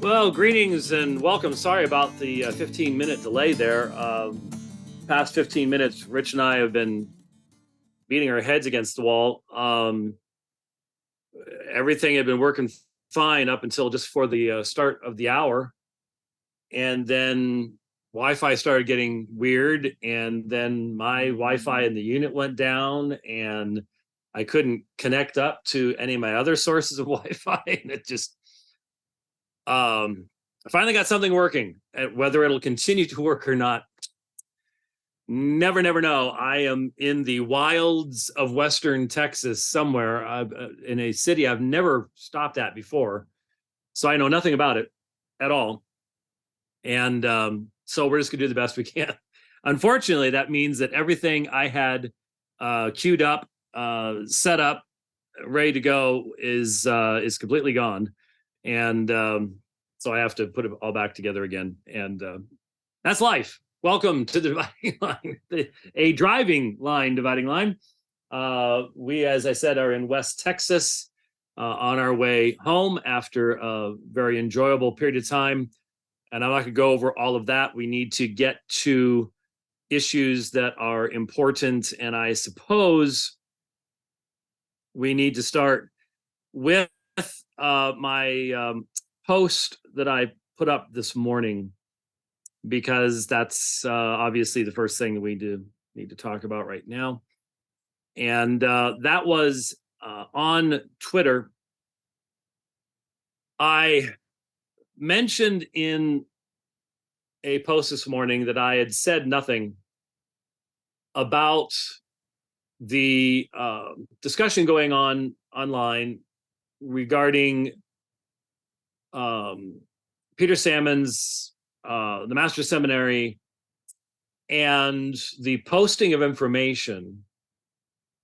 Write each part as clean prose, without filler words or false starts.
Well, greetings and welcome. Sorry about the 15-minute delay there. Past 15 minutes, Rich and I have been beating our heads against the wall. Everything had been working fine up until just for the start of the hour. And then Wi-Fi started getting weird. And then my Wi-Fi in the unit went down and I couldn't connect up to any of my other sources of Wi-Fi. And it just... I finally got something working. Whether it'll continue to work or not, never know. I am in the wilds of Western Texas somewhere, in a city I've never stopped at before. So I know nothing about it at all. And so we're just gonna do the best we can. Unfortunately, that means that everything I had queued up, set up, ready to go is completely gone. And so I have to put it all back together again. And that's life. Welcome to the dividing line, a driving line dividing line. We, as I said, are in West Texas on our way home after a very enjoyable period of time. And I'm not going to go over all of that. We need to get to issues that are important. And I suppose we need to start with my post that I put up this morning, because that's obviously the first thing that we need to talk about right now. And that was on Twitter. I mentioned in a post this morning that I had said nothing about the discussion going on online regarding Peter Sammons, the Master Seminary, and the posting of information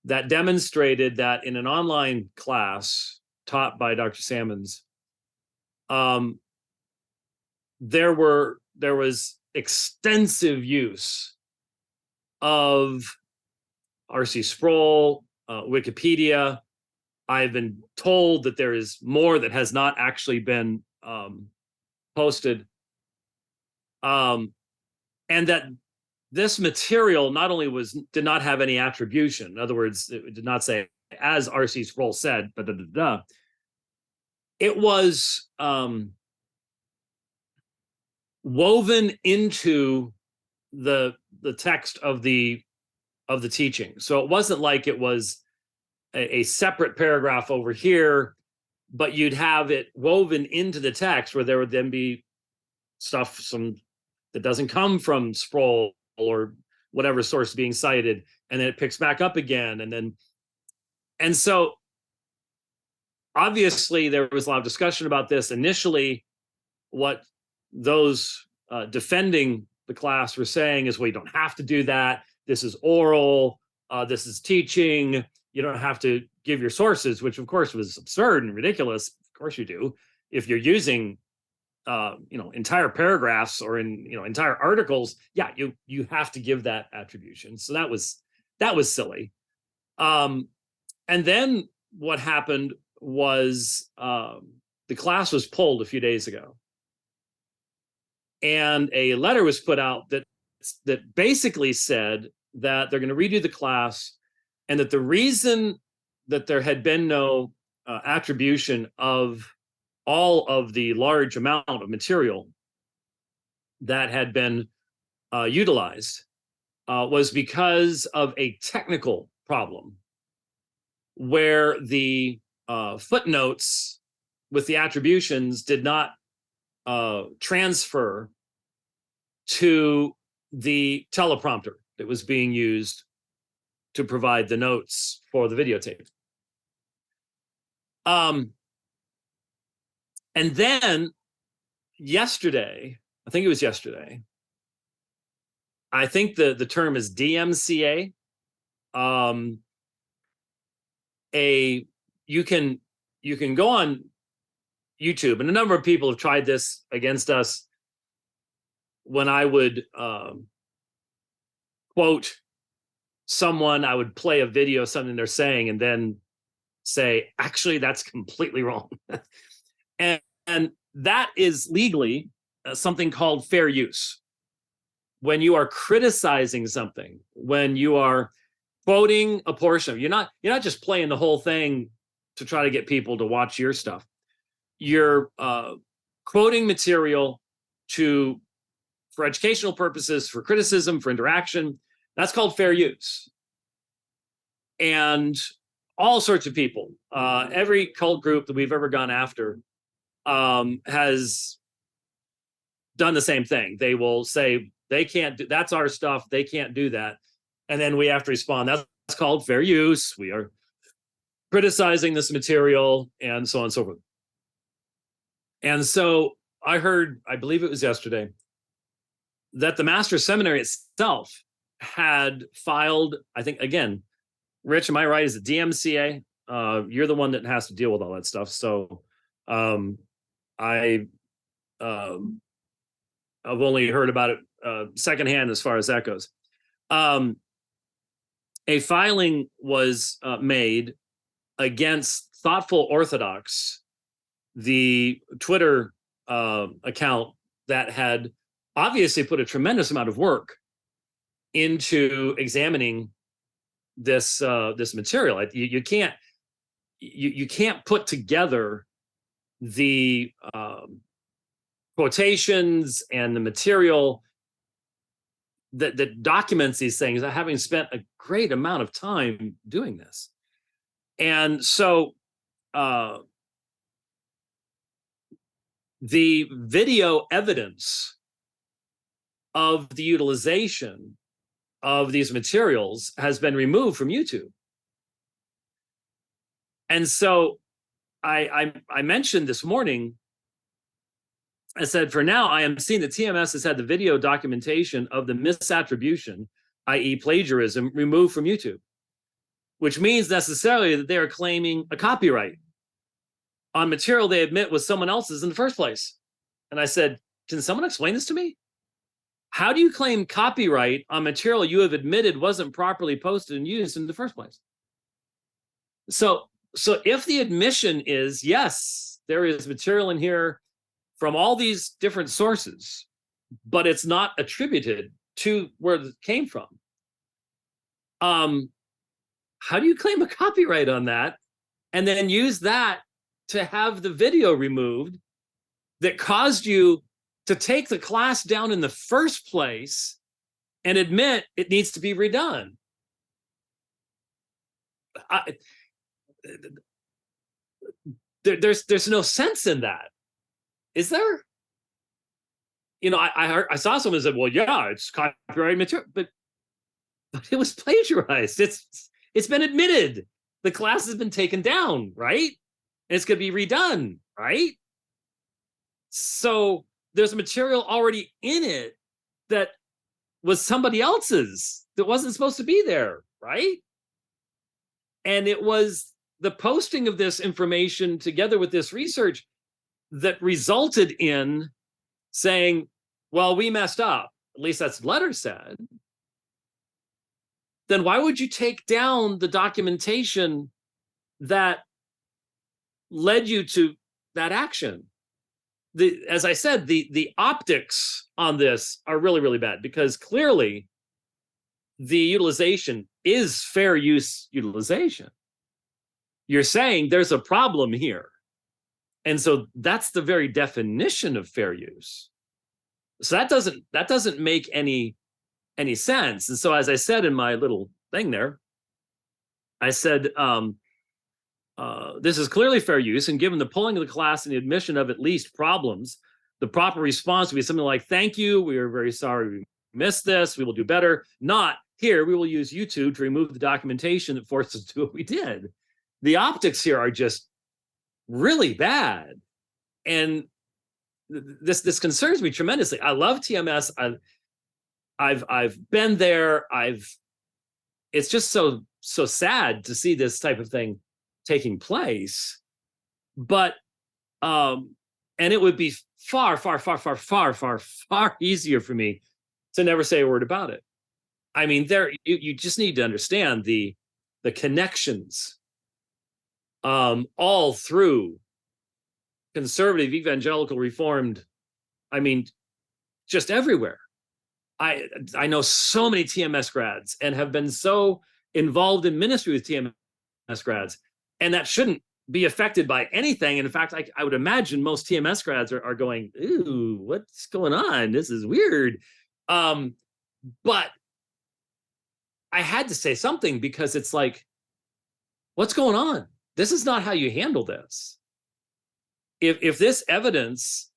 that demonstrated that in an online class taught by Dr. Sammons, there was extensive use of R.C. Sproul, Wikipedia. I've been told that there is more that has not actually been posted, and that this material not only did not have any attribution. In other words, it did not say, as R.C. Sproul said, but it was woven into the text of the teaching. So it wasn't like it was a separate paragraph over here, but you'd have it woven into the text, where there would then be stuff that doesn't come from Sproul or whatever source being cited, and then it picks back up again. And so obviously there was a lot of discussion about this. Initially, what those defending the class were saying is, well, you don't have to do that. This is oral. This is teaching. You don't have to give your sources, which of course was absurd and ridiculous. Of course you do. If you're using, entire paragraphs or entire articles, yeah, you have to give that attribution. So that was silly. And then what happened was the class was pulled a few days ago, and a letter was put out that basically said that they're going to redo the class, and that the reason that there had been no attribution of all of the large amount of material that had been utilized was because of a technical problem, where the footnotes with the attributions did not transfer to the teleprompter that was being used to provide the notes for the videotape. And then yesterday, I think it was yesterday, I think the term is DMCA. You can go on YouTube, and a number of people have tried this against us. When I would quote someone, I would play a video of something they're saying and then say, actually, that's completely wrong. and that is legally something called fair use. When you are criticizing something, when you are quoting a portion, you're not just playing the whole thing to try to get people to watch your stuff. You're quoting material for educational purposes, for criticism, for interaction. That's called fair use. And all sorts of people, every cult group that we've ever gone after has done the same thing. They will say, they can't do, that's our stuff, they can't do that. And then we have to respond, that's called fair use. We are criticizing this material, and so on and so forth. And so I heard, I believe it was yesterday, that the Master's Seminary itself had filed, I think, again, Rich, am I right? Is it DMCA? You're the one that has to deal with all that stuff. So I've only heard about it secondhand as far as that goes. A filing was made against Thoughtful Orthodox, the Twitter account that had obviously put a tremendous amount of work into examining this material. You can't put together the quotations and the material that documents these things, having spent a great amount of time doing this. And so the video evidence of the utilization of these materials has been removed from YouTube. And so I mentioned this morning, I said, for now, I am seeing that TMS has had the video documentation of the misattribution, i.e. plagiarism, removed from YouTube, which means necessarily that they are claiming a copyright on material they admit was someone else's in the first place. And I said, can someone explain this to me? How do you claim copyright on material you have admitted wasn't properly posted and used in the first place? So if the admission is, yes, there is material in here from all these different sources, but it's not attributed to where it came from, how do you claim a copyright on that and then use that to have the video removed that caused you to take the class down in the first place and admit it needs to be redone? There's no sense in that, is there? You know, I saw someone said, well, yeah, it's copyright material, but it was plagiarized. It's been admitted. The class has been taken down, right? And it's going to be redone, right? So there's material already in it that was somebody else's, that wasn't supposed to be there, right? And it was the posting of this information together with this research that resulted in saying, well, we messed up. At least that's what the letter said. Then why would you take down the documentation that led you to that action? As I said, the optics on this are really, really bad, because clearly the utilization is fair use utilization. You're saying there's a problem here. And so that's the very definition of fair use. So that doesn't make any sense. And so, as I said in my little thing there, I said, this is clearly fair use, and given the pulling of the class and the admission of at least problems, the proper response would be something like, thank you, we are very sorry we missed this, we will do better. Not, here, we will use YouTube to remove the documentation that forced us to do what we did. The optics here are just really bad. And this concerns me tremendously. I love TMS. I've been there. It's just so sad to see this type of thing taking place. But and it would be far easier for me to never say a word about it. I mean, you just need to understand the connections all through conservative, evangelical, reformed, I mean, just everywhere. I know so many TMS grads and have been so involved in ministry with TMS grads, and that shouldn't be affected by anything. And in fact, I would imagine most TMS grads are going, ooh, what's going on? This is weird. But I had to say something, because it's like, what's going on? This is not how you handle this. If this evidence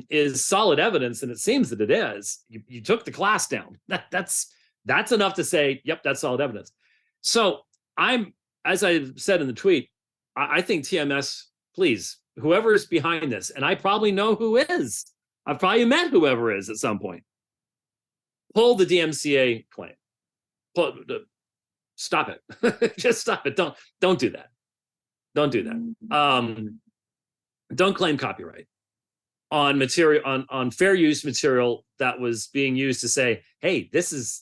is solid evidence, and it seems that it is, you took the class down. That's enough to say, yep, that's solid evidence. So as I said in the tweet, I think TMS, please, whoever's behind this, and I probably know who is. I've probably met whoever is at some point. Pull the DMCA claim. Stop it. Just stop it. Don't do that. Don't do that. Don't claim copyright on material, on fair use material that was being used to say, hey, this is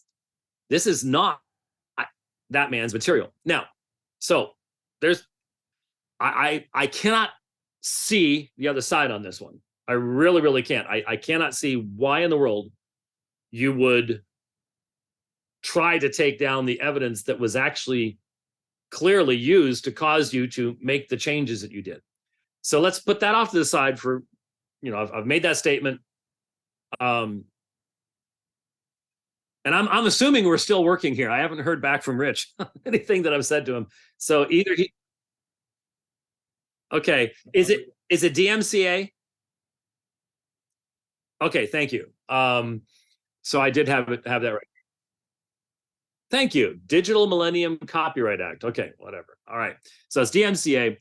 not that man's material. Now, so I cannot see the other side on this one. I really, really can't. I cannot see why in the world you would try to take down the evidence that was actually clearly used to cause you to make the changes that you did. So let's put that off to the side for, I've made that statement. And I'm assuming we're still working here. I haven't heard back from Rich anything that I've said to him. So either okay, is it DMCA? Okay, thank you. So I did have that right. Thank you. Digital Millennium Copyright Act. Okay, whatever. All right. So it's DMCA.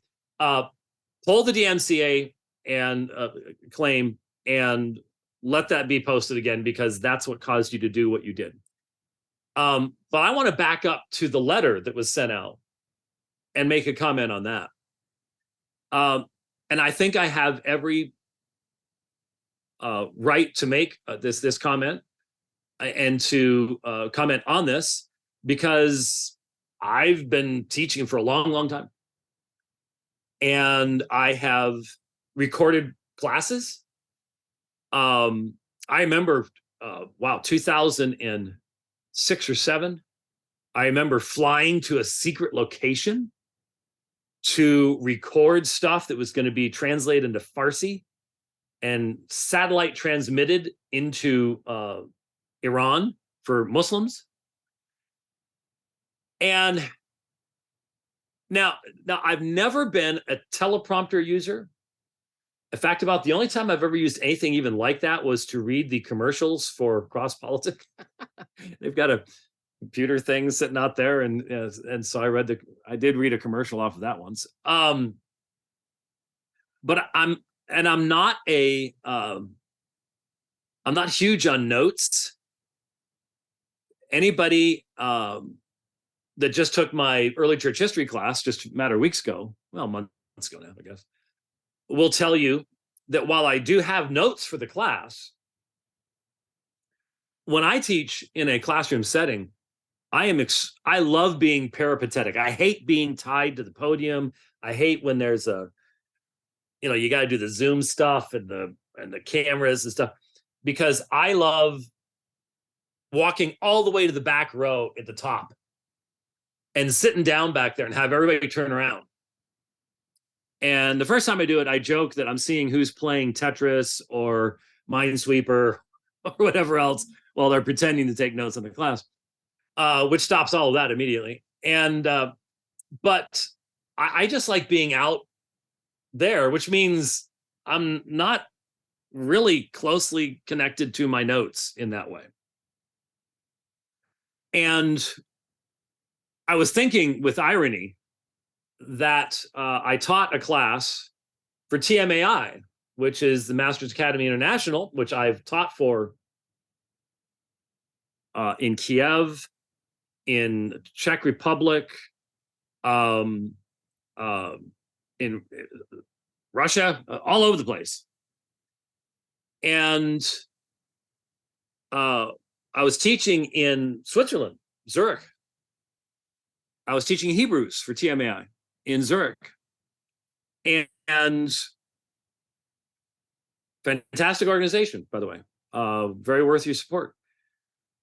Pull the DMCA and claim, and let that be posted again, because that's what caused you to do what you did. But I want to back up to the letter that was sent out and make a comment on that. And I think I have every right to make this comment and to comment on this, because I've been teaching for a long, long time. And I have recorded classes. I remember, 2006 or 7. I remember flying to a secret location to record stuff that was going to be translated into Farsi and satellite transmitted into Iran for Muslims. And now I've never been a teleprompter user. In fact, about the only time I've ever used anything even like that was to read the commercials for Cross Politic. They've got a computer thing sitting out there, and so I did read a commercial off of that once. But I'm not huge on notes. Anybody that just took my early church history class just a matter of weeks ago, well, months ago now, I guess, will tell you that while I do have notes for the class, when I teach in a classroom setting, I love being peripatetic. I hate being tied to the podium. I hate when there's you got to do the Zoom stuff and the cameras and stuff, because I love walking all the way to the back row at the top and sitting down back there and have everybody turn around. And the first time I do it, I joke that I'm seeing who's playing Tetris or Minesweeper or whatever else while they're pretending to take notes in the class, which stops all of that immediately. And but I just like being out there, which means I'm not really closely connected to my notes in that way. And I was thinking with irony that I taught a class for TMAI, which is the Masters Academy International, which I've taught for in Kiev, in Czech Republic, in Russia, all over the place. And I was teaching in Switzerland, Zurich. I was teaching Hebrews for TMAI in Zurich. And Fantastic organization, by the way. Very worth your support.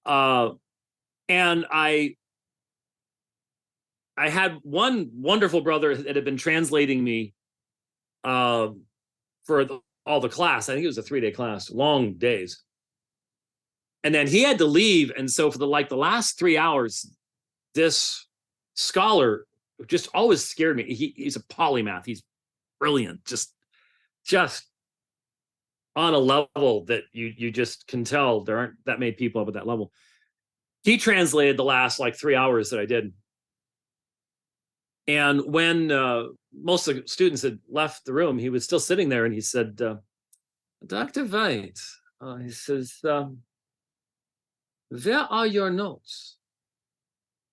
And I had one wonderful brother that had been translating me for all the class. I think it was a 3-day class, long days. And then he had to leave. And so for the last 3 hours, this scholar just always scared me. He's a polymath. He's brilliant. Just on a level that you just can tell there aren't that many people up at that level. He translated the last 3 hours that I did. And when most of the students had left the room, he was still sitting there, and he said, Dr. White, he says, where are your notes?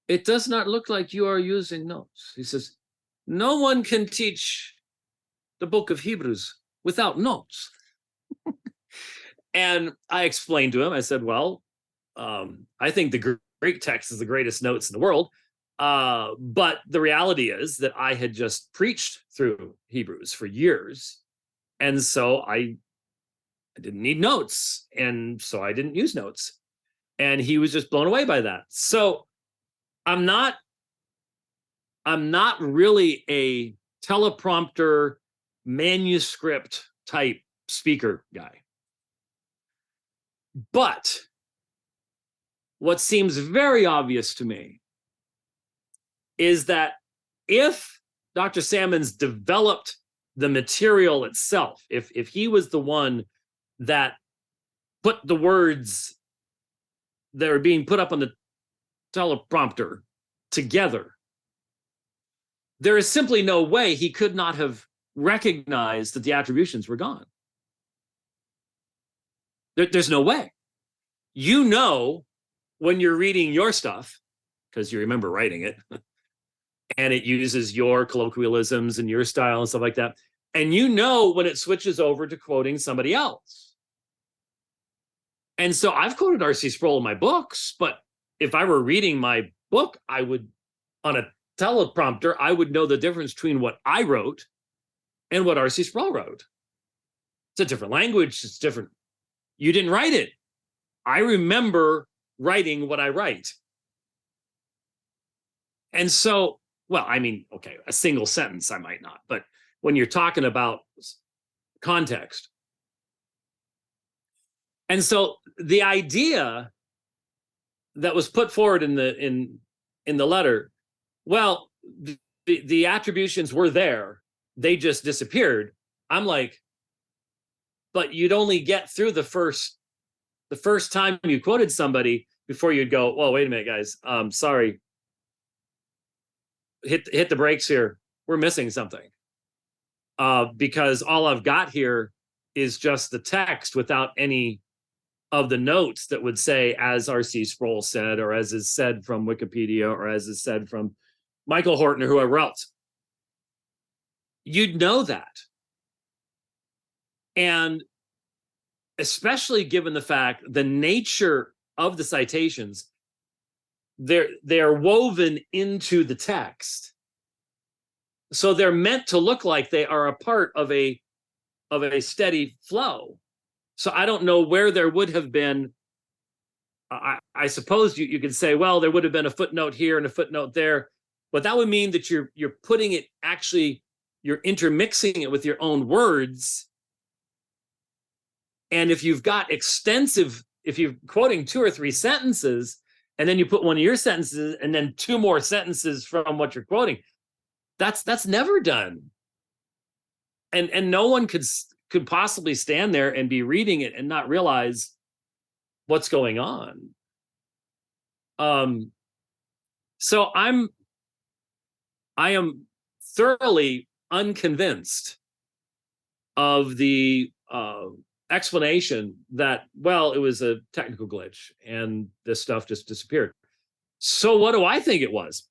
It does not look like you are using notes. He says, no one can teach the book of Hebrews without notes. And I explained to him, I said, well, I think the Greek text is the greatest notes in the world. But the reality is that I had just preached through Hebrews for years. And so I didn't need notes. And so I didn't use notes. And he was just blown away by that. So I'm not really a teleprompter manuscript type speaker guy. But what seems very obvious to me is that if Dr. Sammons developed the material itself, if he was the one that put the words that are being put up on the teleprompter together, there is simply no way he could not have recognized that the attributions were gone. There's no way. You know, when you're reading your stuff, because you remember writing it, and it uses your colloquialisms and your style and stuff like that, and you know when it switches over to quoting somebody else. And so I've quoted R.C. Sproul in my books, but if I were reading my book, I would, on a teleprompter, I would know the difference between what I wrote and what R.C. Sproul wrote. It's a different language. It's different. You didn't write it. I remember writing what I write. And so, well, I mean, okay, a single sentence I might not, but when you're talking about context. And so the idea that was put forward in the letter, well, the attributions were there, they just disappeared. I'm like, but you'd only get through the first time you quoted somebody before you'd go, well, wait a minute, guys, sorry, hit the brakes here, we're missing something, because all I've got here is just the text without any of the notes that would say, as R.C. Sproul said, or as is said from Wikipedia, or as is said from Michael Horton or whoever else. You'd know that. And especially given the fact, the nature of the citations, they're woven into the text. So they're meant to look like they are a part of a steady flow. So I don't know where there would have been, I suppose you could say, well, there would have been a footnote here and a footnote there, but that would mean that you're putting it, actually, you're intermixing it with your own words. And if you've got if you're quoting 2 or 3 sentences, and then you put one of your sentences and then 2 more sentences from what you're quoting, that's never done. And no one could possibly stand there and be reading it and not realize what's going on. So I am thoroughly unconvinced of the explanation that, well, it was a technical glitch and this stuff just disappeared. So what do I think it was?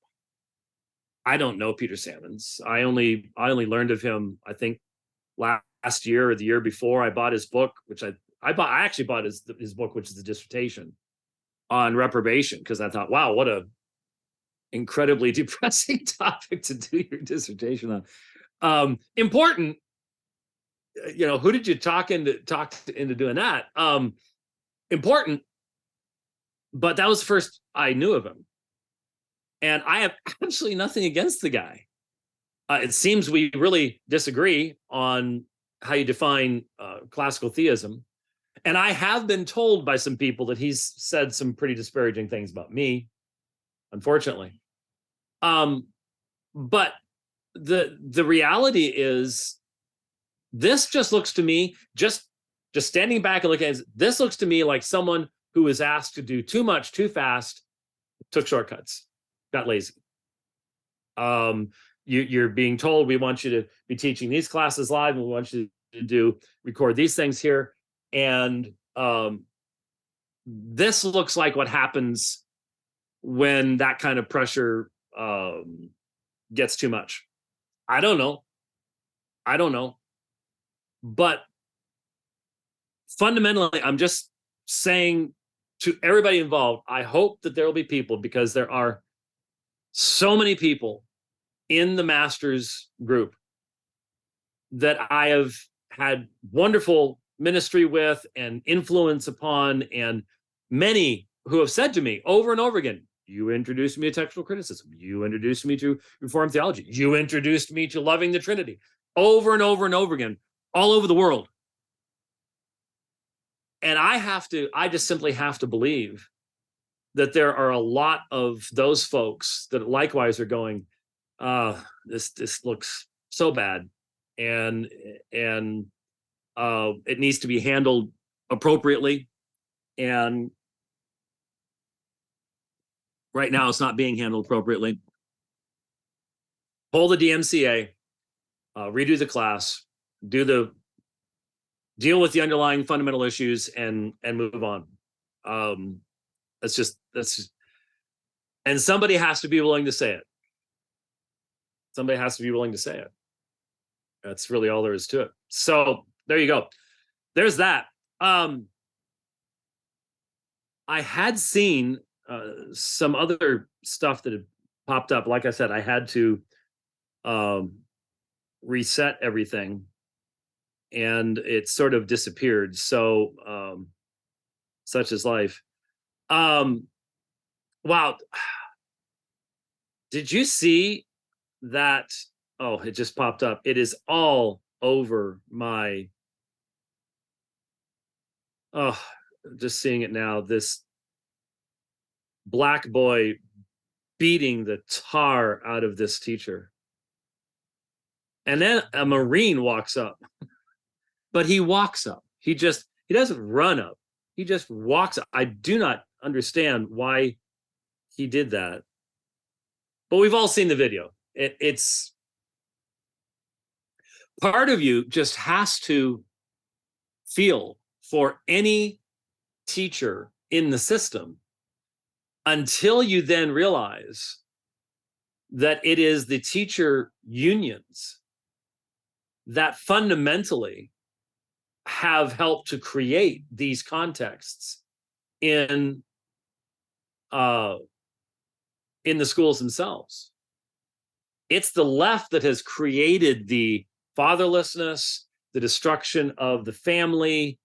I don't know Peter Sammons. I only learned of him, I think, last year or the year before. I bought his book, which I actually bought his book, which is the dissertation on reprobation, because I thought, wow, what a incredibly depressing topic to do your dissertation on. Important, who did you talk into doing that? Important, but that was the first I knew of him. And I have absolutely nothing against the guy. It seems we really disagree on how you define classical theism. And I have been told by some people that he's said some pretty disparaging things about me, unfortunately. But the reality is, this just looks to me, just standing back and looking at it, this looks to me like someone who was asked to do too much too fast, took shortcuts, got lazy. You're being told, we want you to be teaching these classes live, and we want you to record these things here. And this looks like what happens when that kind of pressure gets too much. I don't know. But fundamentally, I'm just saying to everybody involved, I hope that there will be people, because there are so many people in the master's group that I have had wonderful ministry with and influence upon, and many who have said to me over and over again, you introduced me to textual criticism, you introduced me to Reformed theology, you introduced me to loving the Trinity, over and over and over again, all over the world. And I just simply have to believe that there are a lot of those folks that likewise are going, this looks so bad, and it needs to be handled appropriately. And right now it's not being handled appropriately. Pull the DMCA, redo the class, deal with the underlying fundamental issues, and move on. And somebody has to be willing to say it. Somebody has to be willing to say it. That's really all there is to it. So there you go. There's that. I had seen some other stuff that had popped up. Like I said, I had to reset everything, and it sort of disappeared. So such is life. Wow. Did you see that? Oh, it just popped up. It is all over my, just seeing it now. This black boy beating the tar out of this teacher. And then a Marine walks up. But he walks up. He doesn't run up. He just walks up. I do not understand why he did that. But we've all seen the video. It's part of you just has to feel for any teacher in the system, until you then realize that it is the teacher unions that fundamentally have helped to create these contexts in the schools themselves. It's the left that has created the fatherlessness, the destruction of the family,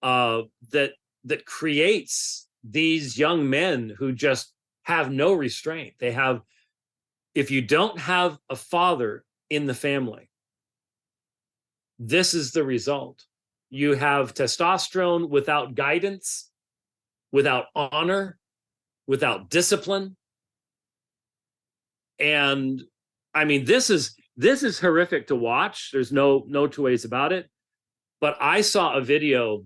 that creates these young men who just have no restraint. If you don't have a father in the family, this is the result. You have testosterone without guidance, without honor, without discipline. And I mean, this is horrific to watch. There's no two ways about it. But I saw a video,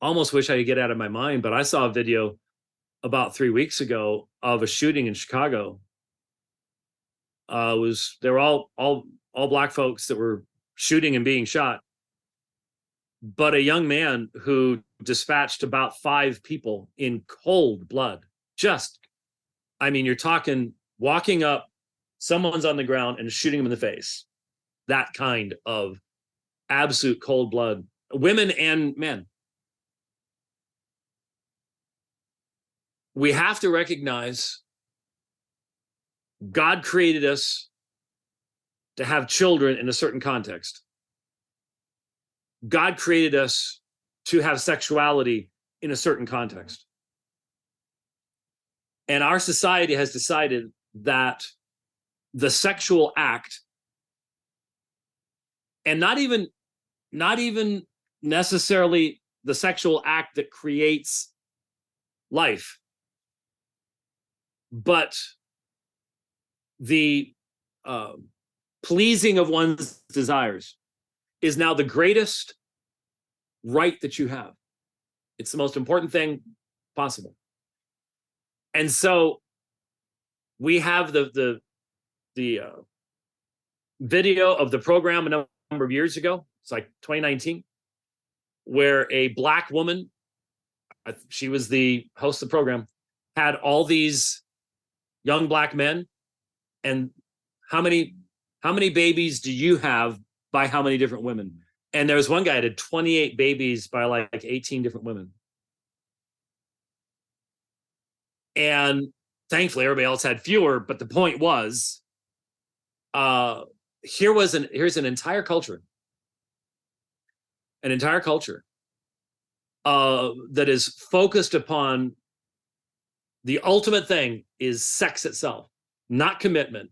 almost wish I could get out of my mind, but I saw a video about 3 weeks ago of a shooting in Chicago. They were all black folks that were shooting and being shot. But a young man who dispatched about 5 people in cold blood. You're talking walking up, someone's on the ground and shooting him in the face. That kind of absolute cold blood, women and men. We have to recognize God created us to have children in a certain context. God created us to have sexuality in a certain context. And our society has decided that the sexual act, and not even necessarily the sexual act that creates life, but the pleasing of one's desires is now the greatest right that you have. It's the most important thing possible. And so we have the video of the program a number of years ago. It's like 2019, where a Black woman, she was the host of the program, had all these young Black men, and how many babies do you have by how many different women? And there was one guy that had 28 babies by like 18 different women. And thankfully everybody else had fewer, but the point was, here's an entire culture that is focused upon the ultimate thing is sex itself, not commitment,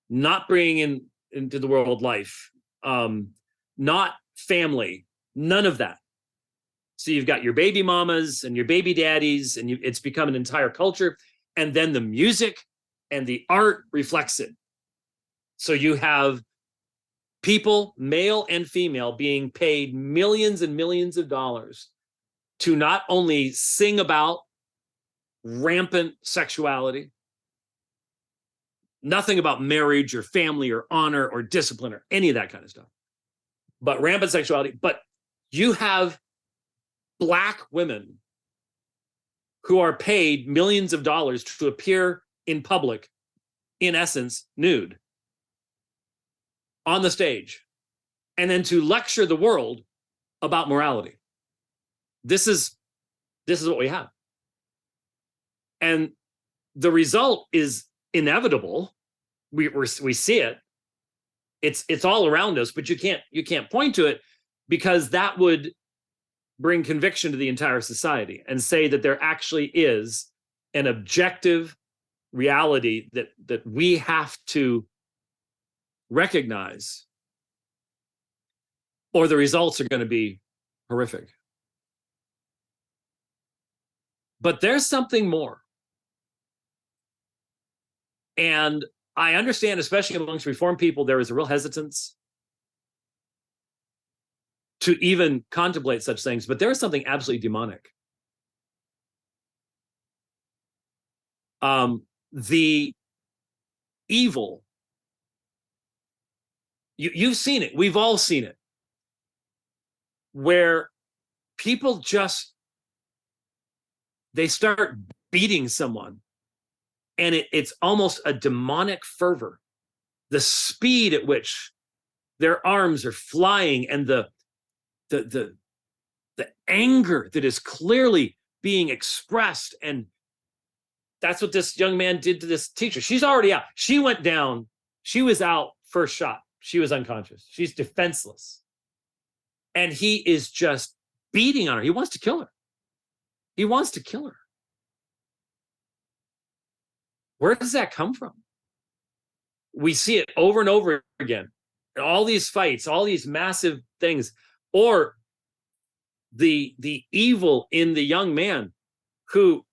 not bringing into the world life, not family, none of that. So you've got your baby mamas and your baby daddies, and it's become an entire culture. And then the music and the art reflects it. So you have people, male and female, being paid millions and millions of dollars to not only sing about rampant sexuality, nothing about marriage or family or honor or discipline or any of that kind of stuff, but rampant sexuality. But you have Black women who are paid millions of dollars to appear in public, in essence, nude, on the stage, and then to lecture the world about morality. This is what we have. And the result is inevitable. We see it. It's all around us, but you can't point to it, because that would bring conviction to the entire society and say that there actually is an objective reality that we have to recognize, or the results are going to be horrific. But there's something more. And I understand, especially amongst Reformed people, there is a real hesitance to even contemplate such things, but there is something absolutely demonic. The evil, you've seen it, we've all seen it, where people they start beating someone, and it's almost a demonic fervor. The speed at which their arms are flying, and the anger that is clearly being expressed. And that's what this young man did to this teacher. She's already out. She went down. She was out first shot. She was unconscious. She's defenseless. And he is just beating on her. He wants to kill her. He wants to kill her. Where does that come from? We see it over and over again. All these fights, all these massive things, or the evil in the young man who,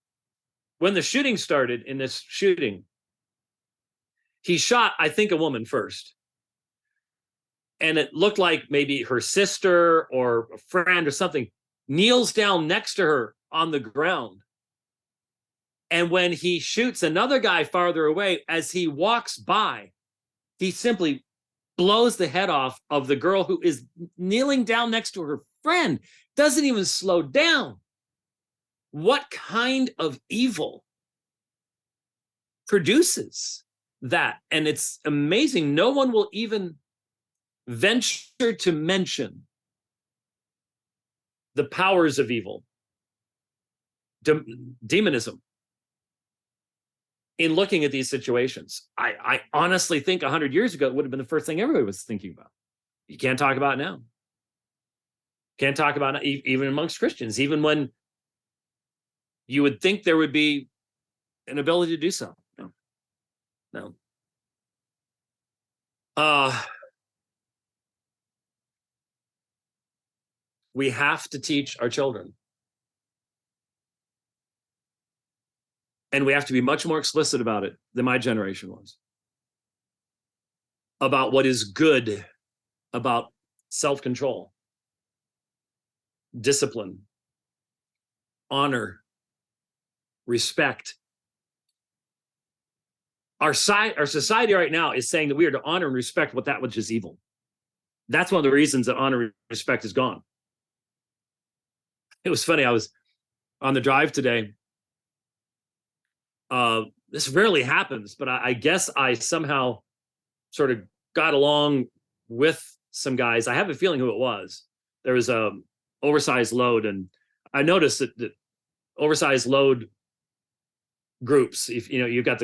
when the shooting started, in this shooting, he shot, I think, a woman first. And it looked like maybe her sister or a friend or something kneels down next to her on the ground. And when he shoots another guy farther away, as he walks by, he simply blows the head off of the girl who is kneeling down next to her friend, doesn't even slow down. What kind of evil produces that? And it's amazing. No one will even venture to mention the powers of evil, demonism, in looking at these situations. I honestly think 100 years ago, it would have been the first thing everybody was thinking about. You can't talk about it now. Can't talk about it even amongst Christians, even when you would think there would be an ability to do so. No, no. We have to teach our children. And we have to be much more explicit about it than my generation was. About what is good, about self-control, discipline, honor, respect. Our society right now is saying that we are to honor and respect that which is evil. That's one of the reasons that honor and respect is gone. It was funny. I was on the drive today. This rarely happens, but I guess I somehow sort of got along with some guys. I have a feeling who it was. There was a oversized load, and I noticed that oversized load groups, if you've got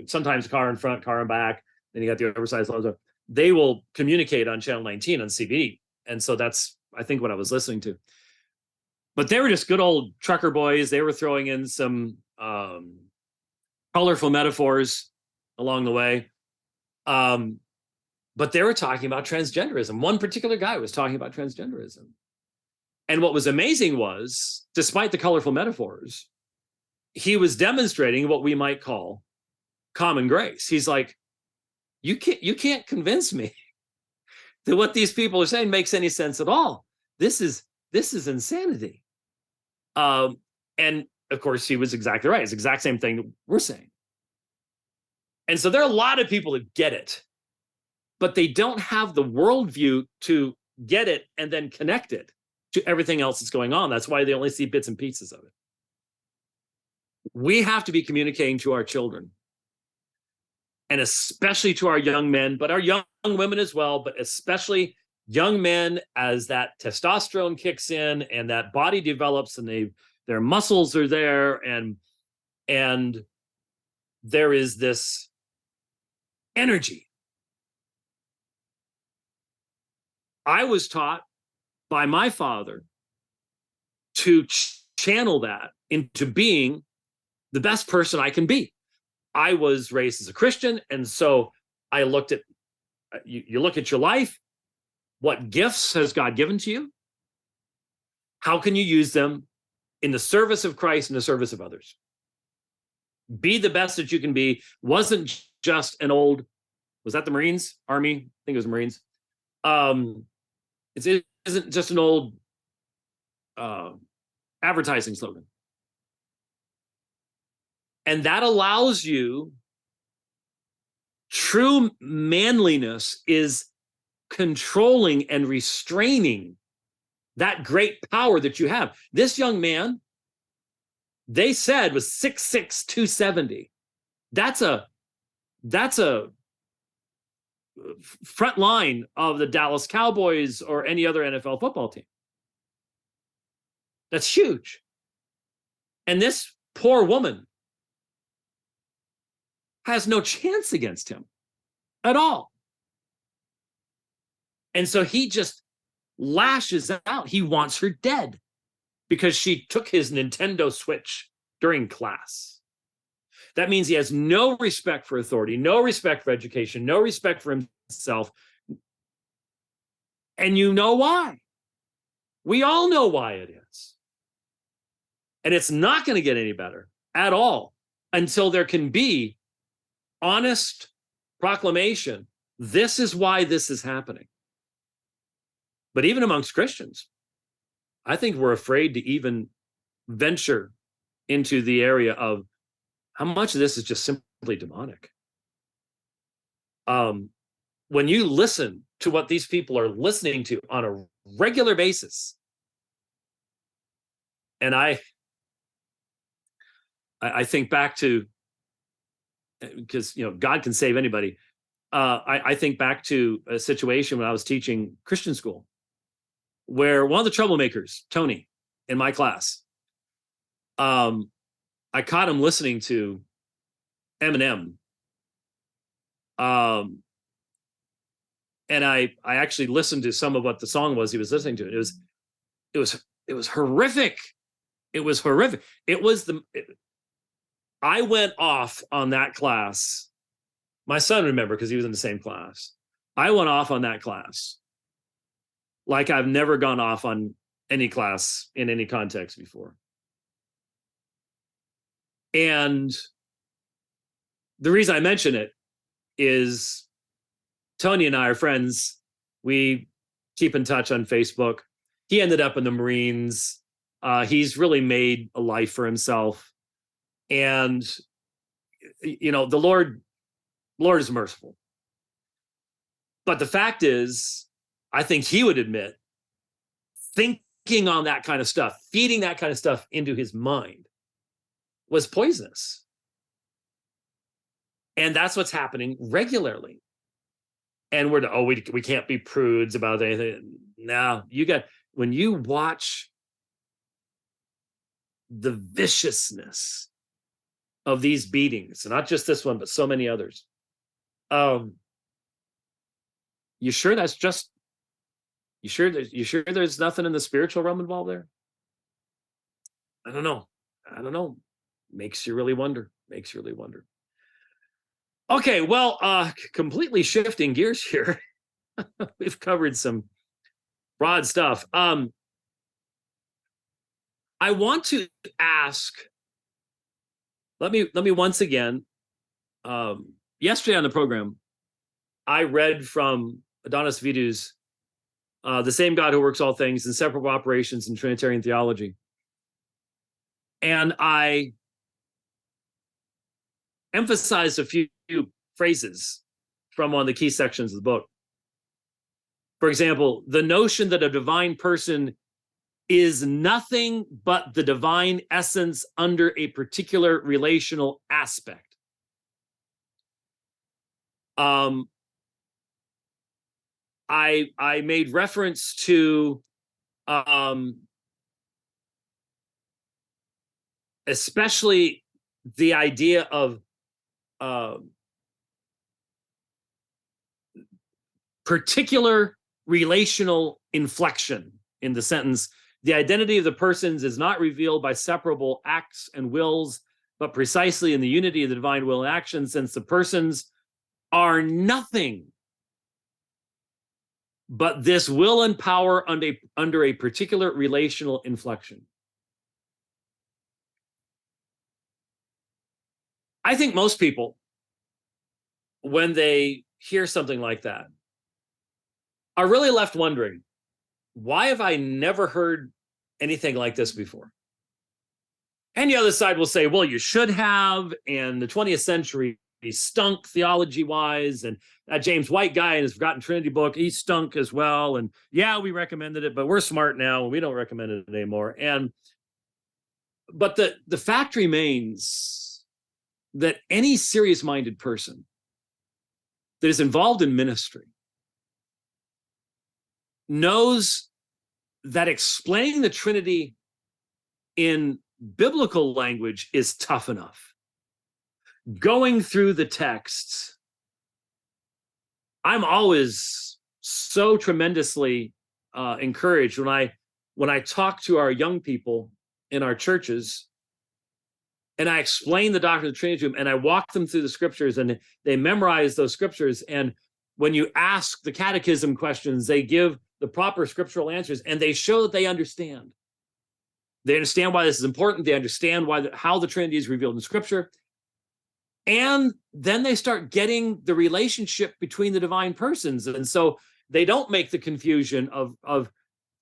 sometimes car in front, car in back, then you got the oversized loads, they will communicate on channel 19 on CB. And so that's, I think, what I was listening to. But they were just good old trucker boys. They were throwing in some colorful metaphors along the way. But they were talking about transgenderism. One particular guy was talking about transgenderism. And what was amazing was, despite the colorful metaphors, he was demonstrating what we might call common grace. He's like, you can't convince me that what these people are saying makes any sense at all. This is insanity. And of course, he was exactly right. It's the exact same thing that we're saying. And so there are a lot of people that get it, but they don't have the worldview to get it and then connect it to everything else that's going on. That's why they only see bits and pieces of it. We have to be communicating to our children, and especially to our young men, but our young women as well, but especially young men, as that testosterone kicks in and that body develops and their muscles are there, and there is this energy. I was taught by my father to channel that into being the best person I can be. I was raised as a Christian, and so I looked at, you look at your life, what gifts has God given to you? How can you use them in the service of Christ and the service of others? Be the best that you can be. Wasn't just an old, was that the Marines? Army? I think it was Marines. It isn't just an old advertising slogan. And that allows you, true manliness is controlling and restraining that great power that you have. This young man, they said, was 6'6", 270. That's a front line of the Dallas Cowboys or any other NFL football team. That's huge. And this poor woman has no chance against him at all. And so he just lashes out. He wants her dead because she took his Nintendo Switch during class. That means he has no respect for authority, no respect for education, no respect for himself. And you know why. We all know why it is. And it's not going to get any better at all until there can be honest proclamation. This is why this is happening. But even amongst Christians, I think we're afraid to even venture into the area of how much of this is just simply demonic. When you listen to what these people are listening to on a regular basis, and I think back to, because God can save anybody. I think back to a situation when I was teaching Christian school, where one of the troublemakers, Tony, in my class, I caught him listening to Eminem. And I actually listened to some of what the song was he was listening to. It was it was horrific. It was horrific. I went off on that class. My son remembered because he was in the same class. I went off on that class like I've never gone off on any class in any context before. And the reason I mention it is Tony and I are friends. We keep in touch on Facebook. He ended up in the Marines. He's really made a life for himself. And, you know, the Lord is merciful. But the fact is, I think he would admit, thinking on that kind of stuff, feeding that kind of stuff into his mind was poisonous. And that's what's happening regularly. And we can't be prudes about anything. No, when you watch the viciousness of these beatings, not just this one, but so many others, you sure there's nothing in the spiritual realm involved there? I don't know. Makes you really wonder. Okay, well, completely shifting gears here. We've covered some broad stuff. I want to ask, let me once again, yesterday on the program, I read from Adonis Vidu's The Same God Who Works All Things, Inseparable Operations in Trinitarian Theology. And I emphasized a few phrases from one of the key sections of the book. For example, the notion that a divine person is nothing but the divine essence under a particular relational aspect. I made reference to especially the idea of particular relational inflection in the sentence, the identity of the persons is not revealed by separable acts and wills, but precisely in the unity of the divine will and action, since the persons are nothing but this will and power under a particular relational inflection. I think most people, when they hear something like that, are really left wondering, why have I never heard anything like this before? And the other side will say, well, you should have, and the 20th century stunk theology-wise, and that James White guy in his Forgotten Trinity book, he stunk as well, and yeah, we recommended it, but we're smart now, and we don't recommend it anymore. But the fact remains that any serious-minded person that is involved in ministry knows that explaining the Trinity in biblical language is tough enough. Going through the texts, I'm always so tremendously encouraged when I talk to our young people in our churches, and I explain the doctrine of the Trinity to them, and I walk them through the scriptures, and they memorize those scriptures. And when you ask the catechism questions, they give the proper scriptural answers, and they show that they understand. They understand why this is important. They understand how the Trinity is revealed in Scripture. And then they start getting the relationship between the divine persons. And so they don't make the confusion of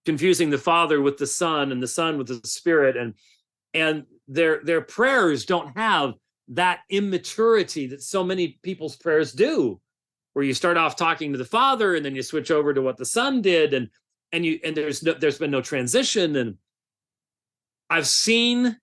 confusing the Father with the Son and the Son with the Spirit. And their prayers don't have that immaturity that so many people's prayers do, where you start off talking to the Father and then you switch over to what the Son did, and there's been no transition. And I've seen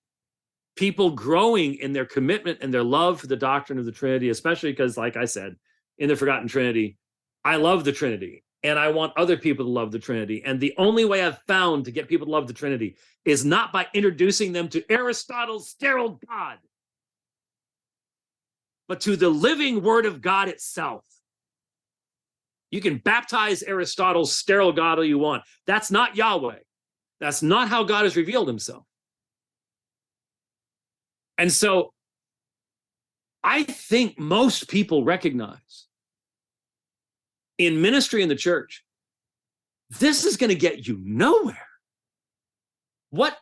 people growing in their commitment and their love for the doctrine of the Trinity, especially because, like I said, in the Forgotten Trinity, I love the Trinity, and I want other people to love the Trinity. And the only way I've found to get people to love the Trinity is not by introducing them to Aristotle's sterile God, but to the living Word of God itself. You can baptize Aristotle's sterile God all you want. That's not Yahweh. That's not how God has revealed himself. And so I think most people recognize in ministry in the church, this is going to get you nowhere. What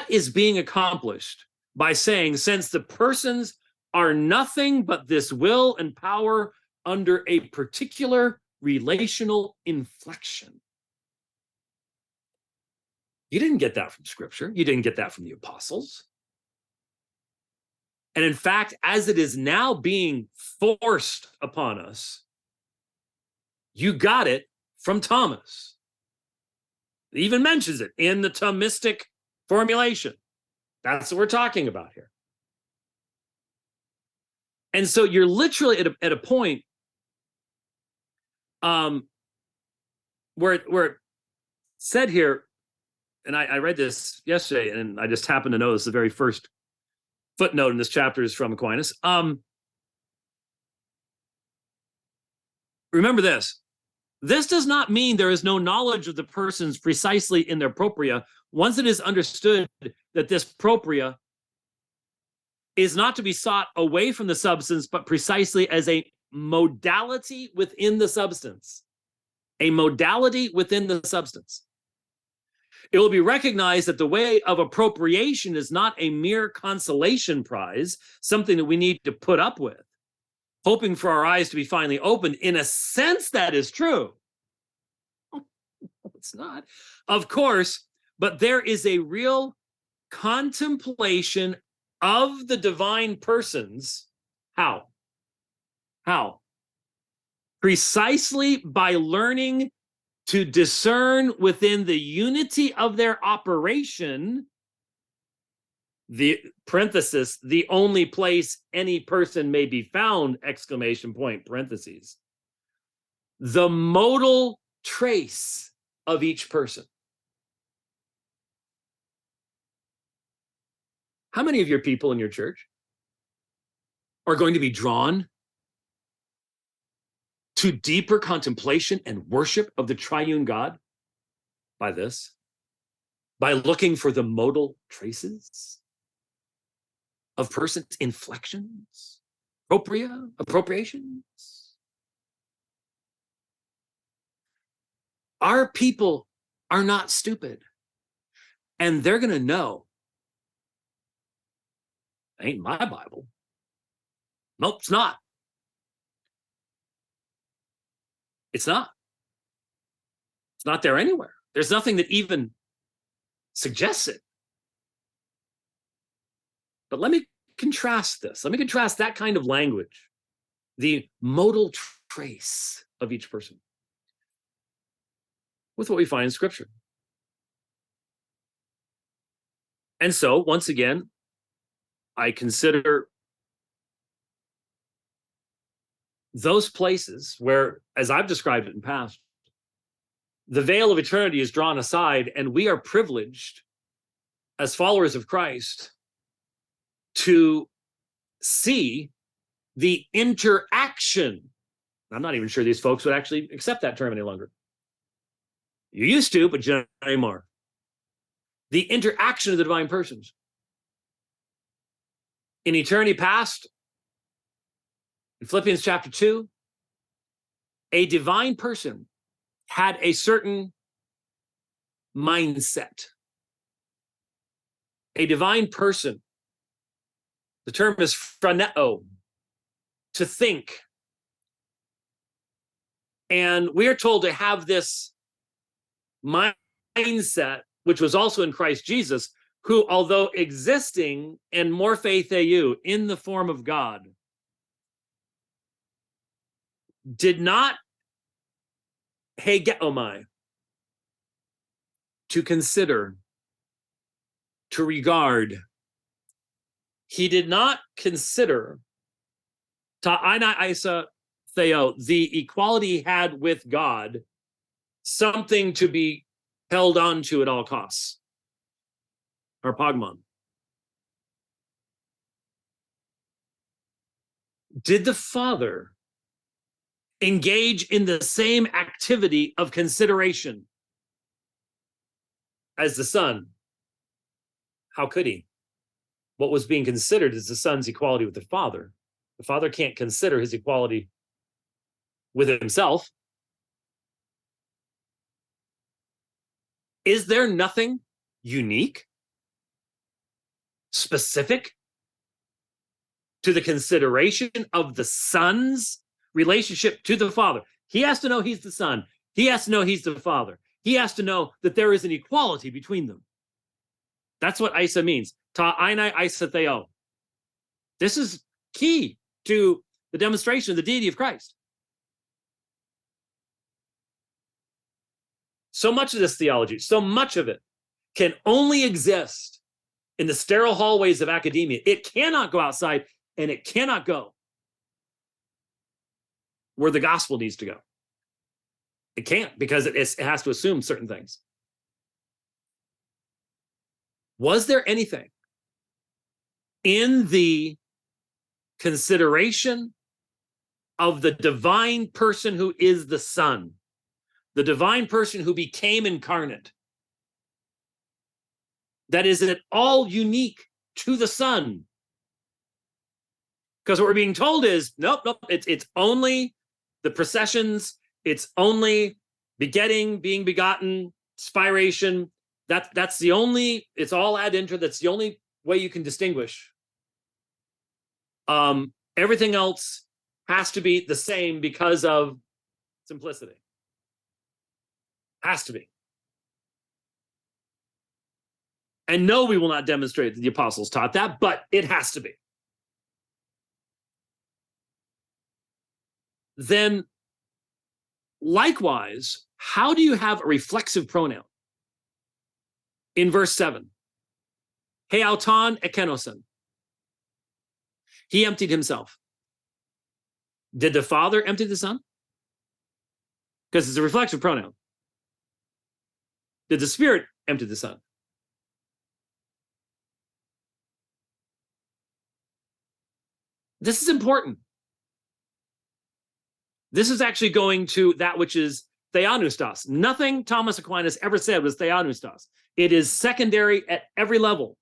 is being accomplished by saying, since the persons are nothing but this will and power under a particular relational inflection? You didn't get that from Scripture. You didn't get that from the apostles. And in fact, as it is now being forced upon us, you got it from Thomas. It even mentions it in the Thomistic formulation. That's what we're talking about here. And so you're literally at a point where it said here, and I read this yesterday, and I just happened to notice the very first footnote in this chapter is from Aquinas. Remember this. This does not mean there is no knowledge of the persons precisely in their propria, once it is understood that this propria is not to be sought away from the substance, but precisely as a modality within the substance. A modality within the substance. It will be recognized that the way of appropriation is not a mere consolation prize, something that we need to put up with, hoping for our eyes to be finally opened. In a sense, that is true. It's not, of course, but there is a real contemplation of the divine persons. How? Precisely by learning to discern within the unity of their operation, the parenthesis, the only place any person may be found, exclamation point, parentheses, the modal trace of each person. How many of your people in your church are going to be drawn to deeper contemplation and worship of the triune God by this? By looking for the modal traces of persons, inflections, appropriations. Our people are not stupid. And they're going to know, ain't my Bible. Nope, it's not. It's not. It's not there anywhere. There's nothing that even suggests it. But let me contrast this. Let me contrast that kind of language, the modal trace of each person, with what we find in Scripture. And so, once again, I consider those places where, as I've described it in past, the veil of eternity is drawn aside, and we are privileged as followers of Christ to see the interaction. I'm not even sure these folks would actually accept that term any longer. You used to, but not anymore. The interaction of the divine persons. In eternity past, in Philippians chapter 2, a divine person had a certain mindset. A divine person, the term is phroneo, to think. And we are told to have this mindset, which was also in Christ Jesus, who, although existing and morphe theou, in the form of God, did not hegeomai, to consider, to regard. He did not consider ta aina isa theo, the equality he had with God, something to be held on to at all costs. Harpagmon. Did the Father engage in the same activity of consideration? as the Son. How could he? What was being considered is the Son's equality with the Father. The Father can't consider his equality with himself. Is there nothing unique, specific to the consideration of the Son's relationship to the Father? He has to know he's the Son. He has to know he's the Father. He has to know that there is an equality between them. That's what Isa means. Ta einai Isa theo. This is key to the demonstration of the deity of Christ. So much of this theology, so much of it, can only exist in the sterile hallways of academia. It cannot go outside, and it cannot go where the gospel needs to go. It can't, because it has to assume certain things. Was there anything in the consideration of the divine person who is the Son, the divine person who became incarnate, that is at all unique to the Son? Because what we're being told is, nope, it's only the processions, it's only begetting, being begotten, spiration. That's the only, it's all ad intra, that's the only way you can distinguish. Everything else has to be the same because of simplicity. Has to be. And no, we will not demonstrate that the apostles taught that, but it has to be. Then, likewise, how do you have a reflexive pronoun? In verse 7, heauton ekenosen. He emptied himself. Did the Father empty the Son? Because it's a reflexive pronoun. Did the Spirit empty the Son? This is important. This is actually going to that which is theanustos. Nothing Thomas Aquinas ever said was theanustos. It is secondary at every level.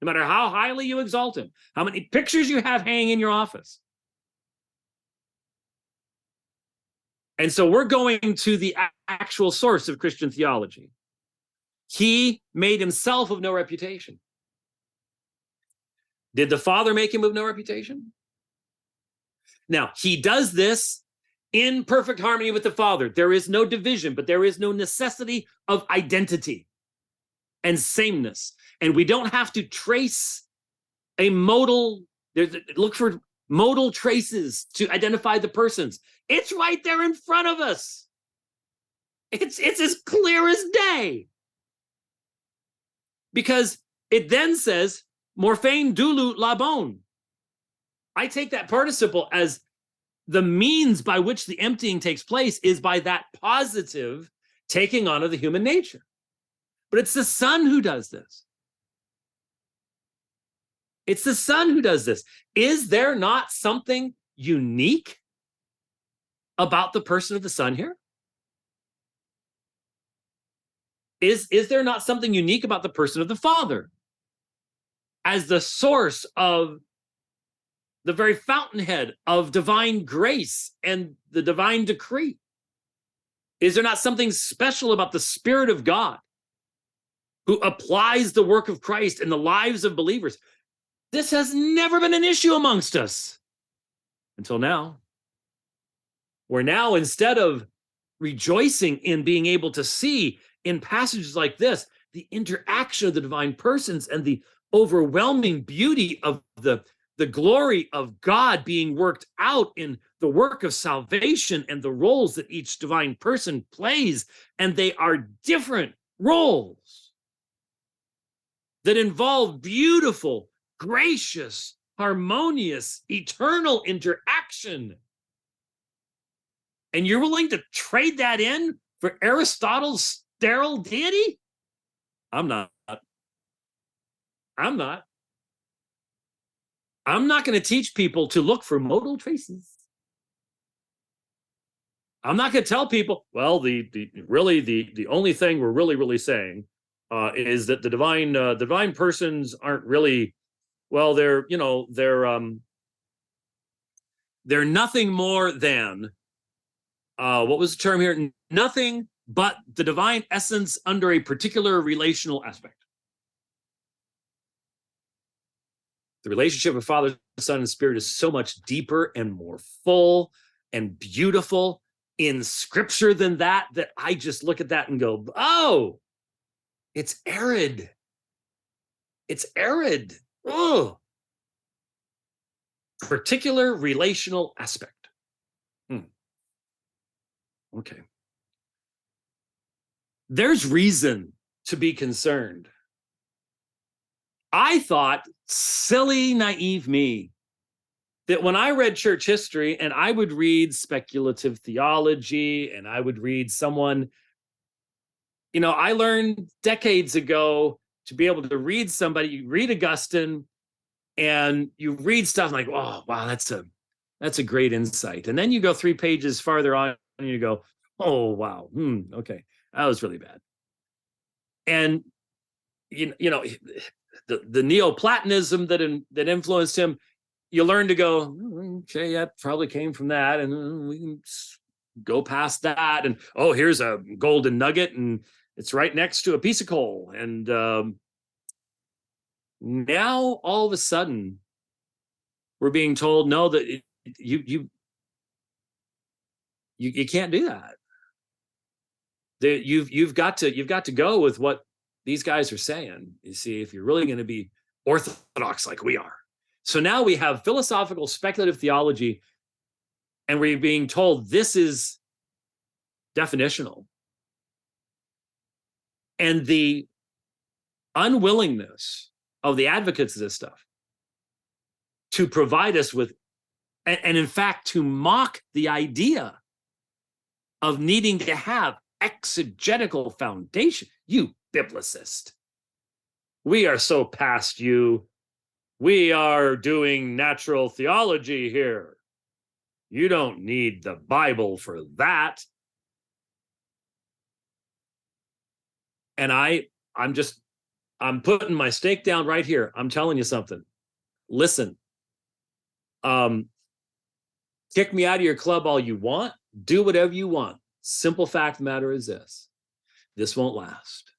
No matter how highly you exalt him, how many pictures you have hanging in your office. And so we're going to the actual source of Christian theology. He made himself of no reputation. Did the Father make him of no reputation? Now, he does this in perfect harmony with the Father. There is no division, but there is no necessity of identity and sameness. And we don't have to trace a modal, look for modal traces to identify the persons. It's right there in front of us. It's as clear as day. Because it then says, morphein dulu labon. I take that participle as the means by which the emptying takes place is by that positive taking on of the human nature. But it's the Son who does this. It's the Son who does this. Is there not something unique about the person of the Son here? Is there not something unique about the person of the Father as the source of the very fountainhead of divine grace and the divine decree? Is there not something special about the Spirit of God who applies the work of Christ in the lives of believers? This has never been an issue amongst us until now. Where now, instead of rejoicing in being able to see in passages like this, the interaction of the divine persons and the overwhelming beauty of the glory of God being worked out in the work of salvation and the roles that each divine person plays, and they are different roles that involve beautiful, gracious, harmonious, eternal interaction. And you're willing to trade that in for Aristotle's sterile deity? I'm not. I'm not going to teach people to look for modal traces. I'm not going to tell people, well, the only thing we're really saying is that the divine persons aren't really, well, they're nothing more than what was the term here? Nothing but the divine essence under a particular relational aspect. The relationship of Father, Son, and Spirit is so much deeper and more full and beautiful in Scripture than that I just look at that and go, oh, it's arid. It's arid. Oh, particular relational aspect. Okay. There's reason to be concerned. I thought, silly, naive me, that when I read church history and I would read speculative theology and I would read someone, I learned decades ago to be able to read somebody, you read Augustine and you read stuff like, oh, wow, that's a great insight. And then you go 3 pages farther on and you go, oh, wow, okay, that was really bad. And, the Neoplatonism that influenced him, you learn to go, okay, that probably came from that, and we can go past that. And oh, here's a golden nugget, and it's right next to a piece of coal. And now all of a sudden, we're being told, no, that you can't do that. You've got to go with what these guys are saying. You see, if you're really going to be orthodox like we are. So now we have philosophical speculative theology, and we're being told this is definitional. And the unwillingness of the advocates of this stuff to provide us with, and in fact, to mock the idea of needing to have exegetical foundation. You biblicist. We are so past you. We are doing natural theology here. You don't need the Bible for that. And I'm putting my stake down right here. I'm telling you something. Listen, kick me out of your club all you want. Do whatever you want. Simple fact of the matter is this won't last.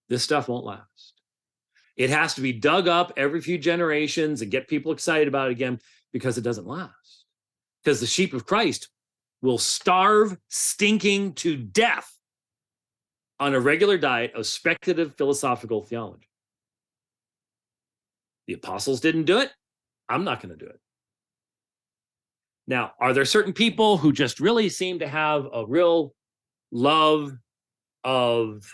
This stuff won't last. It has to be dug up every few generations and get people excited about it again, because it doesn't last. Because the sheep of Christ will starve stinking to death on a regular diet of speculative philosophical theology. The apostles didn't do it. I'm not going to do it. Now, are there certain people who just really seem to have a real love of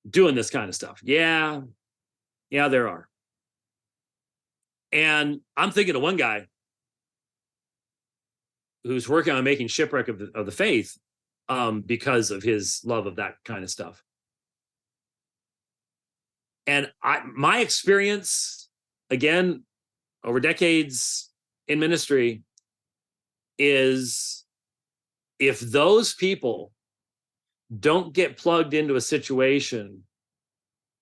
doing this kind of stuff? Yeah, there are. And I'm thinking of one guy who's working on making shipwreck of the faith because of his love of that kind of stuff. And my experience, again, over decades in ministry, is if those people don't get plugged into a situation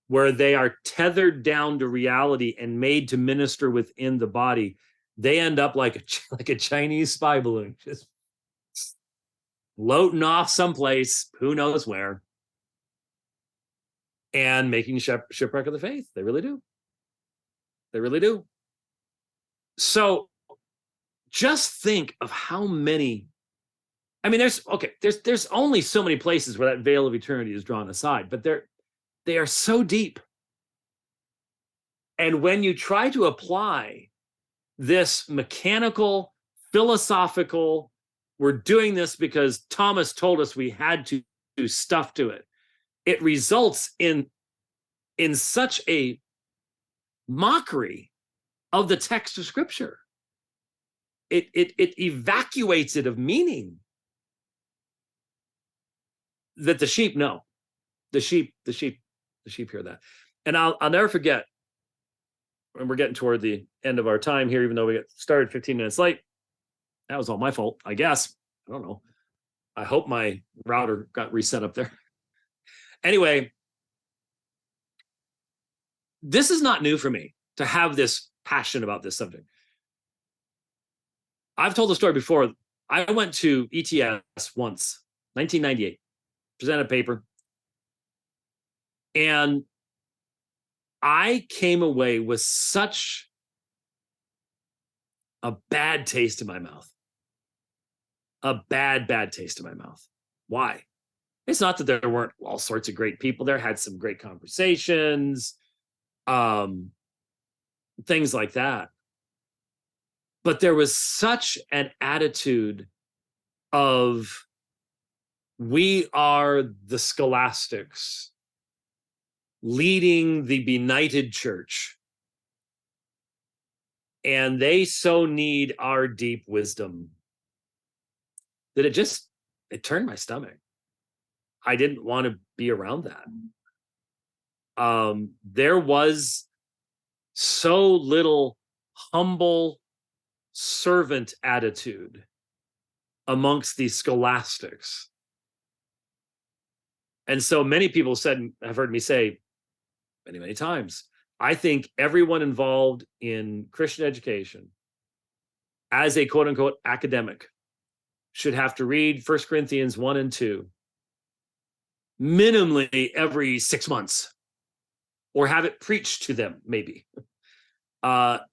where they are tethered down to reality and made to minister within the body, they end up like a Chinese spy balloon, just floating off someplace, who knows where, and making shipwreck of the faith. They really do. They really do. So just think of how many. I mean, there's only so many places where that veil of eternity is drawn aside, but they are so deep. And when you try to apply this mechanical, philosophical, we're doing this because Thomas told us we had to do stuff to it, it results in such a mockery of the text of Scripture. It evacuates it of meaning. That the sheep know. The sheep hear that. And I'll never forget, and we're getting toward the end of our time here, even though we got started 15 minutes late. That was all my fault, I guess. I don't know. I hope my router got reset up there. Anyway, this is not new for me to have this passion about this subject. I've told the story before. I went to ETS once, 1998, presented a paper, and I came away with such a bad taste in my mouth. A bad taste in my mouth. Why? It's not that there weren't all sorts of great people there, had some great conversations, things like that. But there was such an attitude of, we are the scholastics leading the benighted church, and they so need our deep wisdom, that it turned my stomach. I didn't want to be around that. There was so little humble servant attitude amongst the scholastics. And so many people have heard me say many times, I think everyone involved in Christian education as a quote unquote academic should have to read 1 Corinthians 1 and 2 minimally every 6 months, or have it preached to them maybe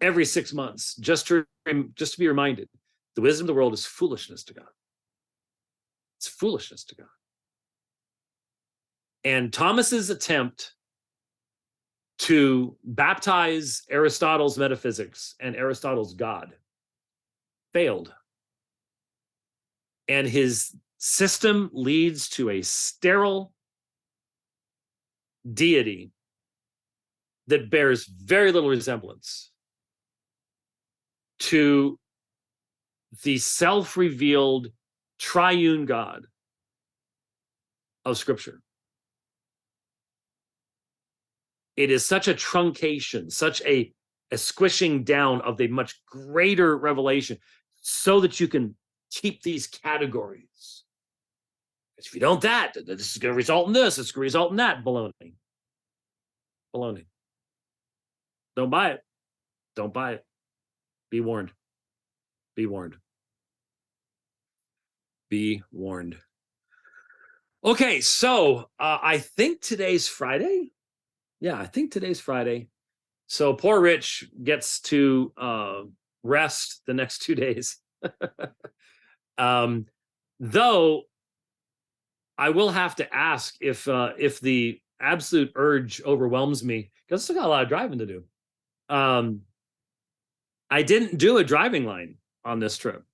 every 6 months, just to be reminded, the wisdom of the world is foolishness to God. It's foolishness to God. And Thomas's attempt to baptize Aristotle's metaphysics and Aristotle's God failed. And his system leads to a sterile deity that bears very little resemblance to the self-revealed triune God of Scripture. It is such a truncation, such a squishing down of the much greater revelation, so that you can keep these categories. If you don't this is going to result in this, it's going to result in that. Baloney. Don't buy it. Don't buy it. Be warned. Be warned. Be warned. Okay, so I think today's Friday. Yeah, I think today's Friday. So poor Rich gets to rest the next 2 days. Though I will have to ask if the absolute urge overwhelms me, because I still got a lot of driving to do. I didn't do a driving line on this trip.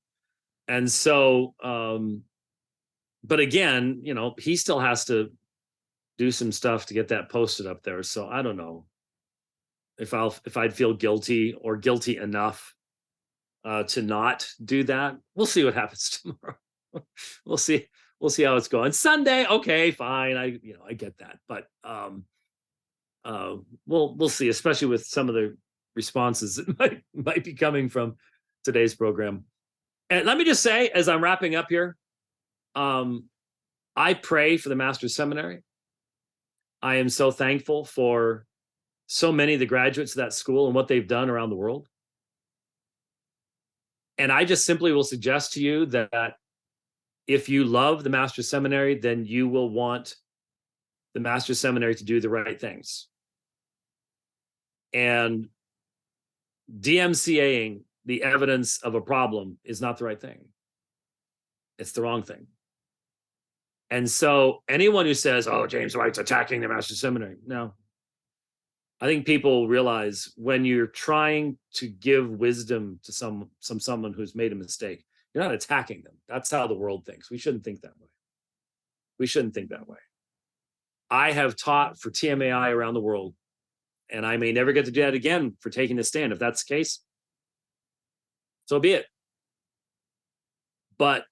And so, but again, he still has to do some stuff to get that posted up there. So I don't know if I'd feel guilty or guilty enough to not do that. We'll see what happens tomorrow. We'll see how it's going. Sunday, okay, fine. I get that, but we'll see, especially with some of the responses that might be coming from today's program. And let me just say, as I'm wrapping up here, I pray for the Master's Seminary. I am so thankful for so many of the graduates of that school and what they've done around the world. And I just simply will suggest to you that if you love the Master's Seminary, then you will want the Master's Seminary to do the right things. And DMCAing the evidence of a problem is not the right thing. It's the wrong thing. And so anyone who says, oh, James White's attacking the Master's Seminary, no. I think people realize when you're trying to give wisdom to someone who's made a mistake, you're not attacking them. That's how the world thinks. We shouldn't think that way. We shouldn't think that way. I have taught for TMAI around the world, and I may never get to do that again for taking a stand. If that's the case, so be it. But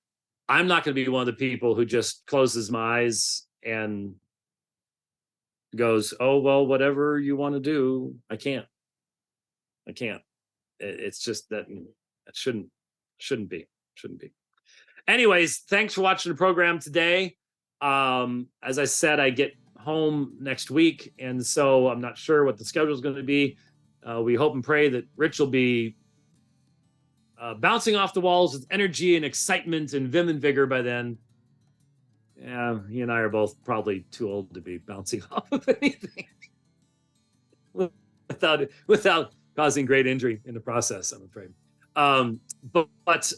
I'm not going to be one of the people who just closes my eyes and goes, oh, well, whatever you want to do. I can't. It's just that it shouldn't be. shouldn't be. Anyways, thanks for watching the program today. As I said, I get home next week, and so I'm not sure what the schedule is going to be. We hope and pray that Rich will be bouncing off the walls with energy and excitement and vim and vigor by then. Yeah, he and I are both probably too old to be bouncing off of anything without causing great injury in the process, I'm afraid. But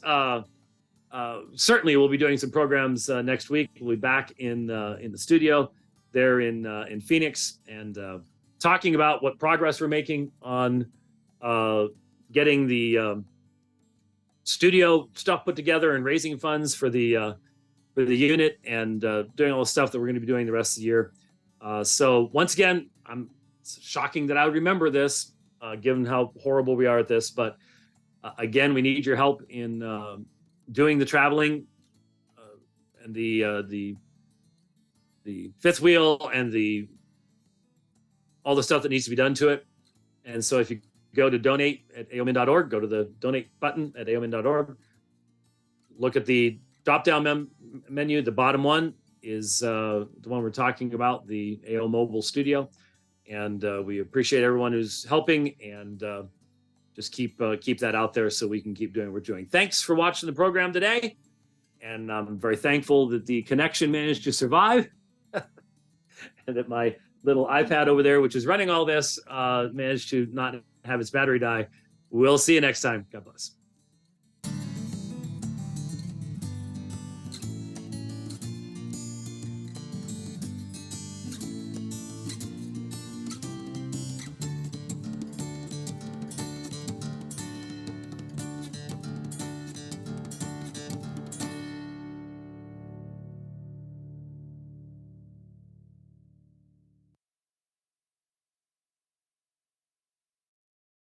certainly we'll be doing some programs next week. We'll be back in the studio there in Phoenix, and talking about what progress we're making on getting the studio stuff put together and raising funds for the unit, and doing all the stuff that we're going to be doing the rest of the year. So once again, it's shocking that I would remember this, given how horrible we are at this. But again, we need your help in doing the traveling, and the fifth wheel, and all the stuff that needs to be done to it. And so if you go to donate at aomin.org, go to the donate button at aomin.org, look at the drop-down menu. The bottom one is the one we're talking about, the AO Mobile Studio. And we appreciate everyone who's helping, and just keep that out there so we can keep doing what we're doing. Thanks for watching the program today. And I'm very thankful that the connection managed to survive and that my little iPad over there, which is running all this, managed to not have its battery die. We'll see you next time. God bless.